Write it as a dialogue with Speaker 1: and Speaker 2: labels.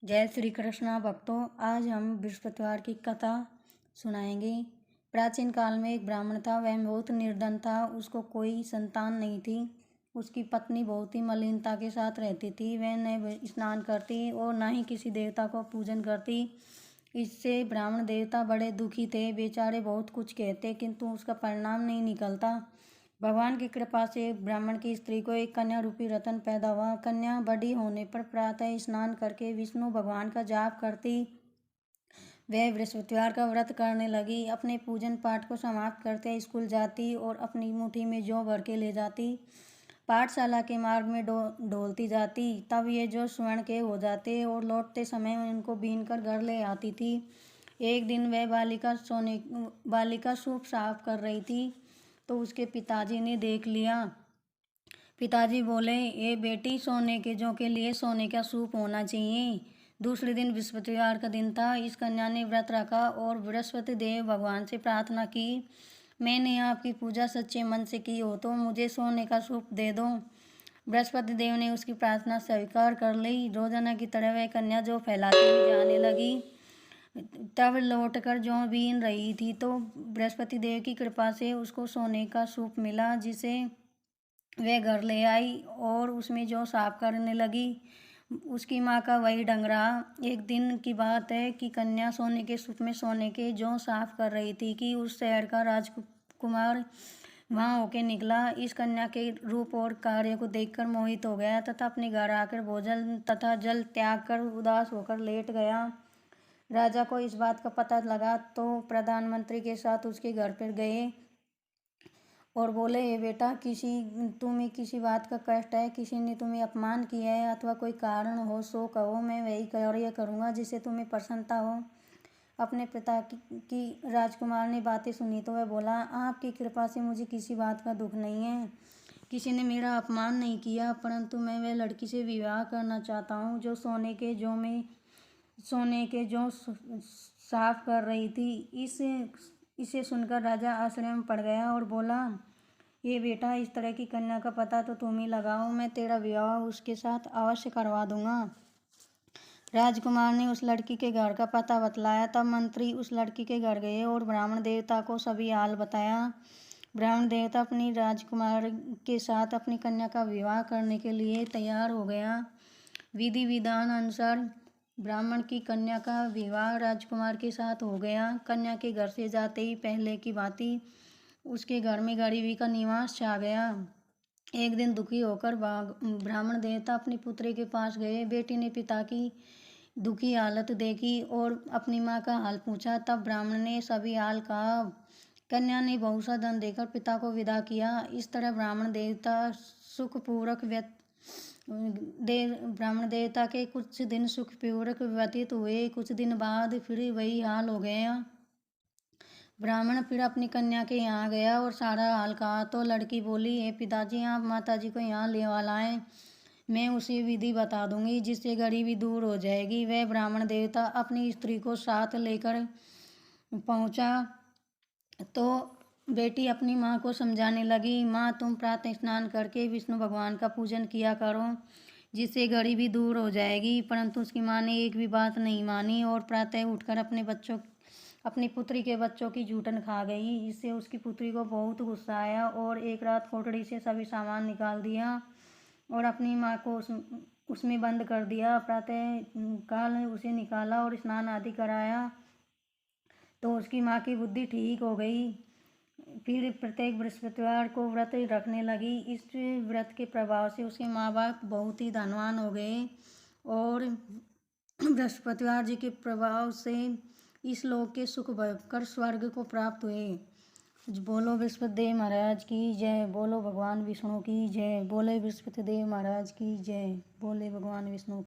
Speaker 1: जय श्री कृष्णा भक्तों। आज हम बृहस्पतिवार की कथा सुनाएंगे। प्राचीन काल में एक ब्राह्मण था। वह बहुत निर्धन था। उसको कोई संतान नहीं थी। उसकी पत्नी बहुत ही मलिनता के साथ रहती थी। वह न स्नान करती और न ही किसी देवता को पूजन करती। इससे ब्राह्मण देवता बड़े दुखी थे। बेचारे बहुत कुछ कहते किंतु उसका परिणाम नहीं निकलता। भगवान की कृपा से ब्राह्मण की स्त्री को एक कन्या रूपी रतन पैदा हुआ। कन्या बड़ी होने पर प्रातः स्नान करके विष्णु भगवान का जाप करती। वह बृहस्पतिवार का व्रत करने लगी। अपने पूजन पाठ को समाप्त करते स्कूल जाती और अपनी मुट्ठी में जौ भर के ले जाती। पाठशाला के मार्ग में ढोलती जाती। तब ये जौ स्वर्ण के हो जाते और लौटते समय उनको बीन कर घर ले आती थी। एक दिन वह बालिका सूप साफ कर रही थी तो उसके पिताजी ने देख लिया। पिताजी बोले, ये बेटी, सोने के जौ के लिए सोने का सूप होना चाहिए। दूसरे दिन बृहस्पतिवार का दिन था। इस कन्या ने व्रत रखा और बृहस्पति देव भगवान से प्रार्थना की, मैंने आपकी पूजा सच्चे मन से की हो तो मुझे सोने का सूप दे दो। बृहस्पति देव ने उसकी प्रार्थना स्वीकार कर ली। रोजाना की तरह वह कन्या जौ फैलाती हुई जाने लगी। तब लौटकर जौ बीन रही थी तो बृहस्पति देव की कृपा से उसको सोने का सूप मिला, जिसे वह घर ले आई और उसमें जौ साफ करने लगी। उसकी माँ का वही ढंग रहा। एक दिन की बात है कि कन्या सोने के सूप में सोने के जौ साफ कर रही थी कि उस शहर का राजकुमार वहाँ होके निकला। इस कन्या के रूप और कार्य को देखकर मोहित हो गया तथा अपने घर आकर भोजन तथा जल त्याग कर उदास होकर लेट गया। राजा को इस बात का पता लगा तो प्रधानमंत्री के साथ उसके घर पर गए और बोले, ये बेटा, तुम्हें किसी बात का कष्ट है, किसी ने तुम्हें अपमान किया है अथवा कोई कारण हो सो कहो, मैं वही कार्य करूँगा जिससे तुम्हें प्रसन्नता हो। अपने पिता की राजकुमार ने बातें सुनी तो वह बोला, आपकी कृपा से मुझे किसी बात का दुख नहीं है। किसी ने मेरा अपमान नहीं किया, परंतु मैं वह लड़की से विवाह करना चाहता हूँ जो सोने के जौ साफ कर रही थी। इसे सुनकर राजा आश्चर्य में पड़ गया और बोला, ये बेटा, इस तरह की कन्या का पता तो तुम ही लगाओ, मैं तेरा विवाह उसके साथ अवश्य करवा दूंगा। राजकुमार ने उस लड़की के घर का पता बतलाया। तब मंत्री उस लड़की के घर गए और ब्राह्मण देवता को सभी हाल बताया। ब्राह्मण देवता अपनी राजकुमार के साथ अपनी कन्या का विवाह करने के लिए तैयार हो गया। विधि विधान अनुसार ब्राह्मण की कन्या का विवाह राजकुमार के साथ हो गया। कन्या के घर से जाते ही पहले की भांति उसके घर में गरीबी का निवास छा गया। एक दिन दुखी होकर ब्राह्मण देवता अपनी पुत्री के पास गए। बेटी ने पिता की दुखी हालत देखी और अपनी माँ का हाल पूछा। तब ब्राह्मण ने सभी हाल कहा। कन्या ने बहुत सा धन देकर पिता को विदा किया। इस तरह ब्राह्मण देवता के कुछ दिन सुखपूर्वक व्यतीत हुए। कुछ दिन बाद फिर वही हाल हो गया। ब्राह्मण फिर अपनी कन्या के यहाँ गया और सारा हाल कहा तो लड़की बोली, हे पिताजी, आप माताजी को यहाँ ले लाएं, मैं उसी विधि बता दूंगी जिससे गरीबी दूर हो जाएगी। वह ब्राह्मण देवता अपनी स्त्री को साथ लेकर पहुँचा तो बेटी अपनी माँ को समझाने लगी, माँ, तुम प्रातः स्नान करके विष्णु भगवान का पूजन किया करो जिससे गरीबी दूर हो जाएगी। परंतु उसकी माँ ने एक भी बात नहीं मानी और प्रातः उठकर अपनी पुत्री के बच्चों की जूठन खा गई। इससे उसकी पुत्री को बहुत गुस्सा आया और एक रात कोठड़ी से सभी सामान निकाल दिया और अपनी माँ को उसमें बंद कर दिया। प्रातः काल उसे निकाला और स्नान आदि कराया तो उसकी माँ की बुद्धि ठीक हो गई। फिर प्रत्येक बृहस्पतिवार को व्रत रखने लगी। इस व्रत के प्रभाव से उसके माँ बाप बहुत ही धनवान हो गए और बृहस्पतिवार जी के प्रभाव से इस लोक के सुख भोगकर स्वर्ग को प्राप्त हुए। बोलो बृहस्पति देव महाराज की जय। बोलो भगवान विष्णु की जय। बोले बृहस्पति देव महाराज की जय। बोले भगवान विष्णु।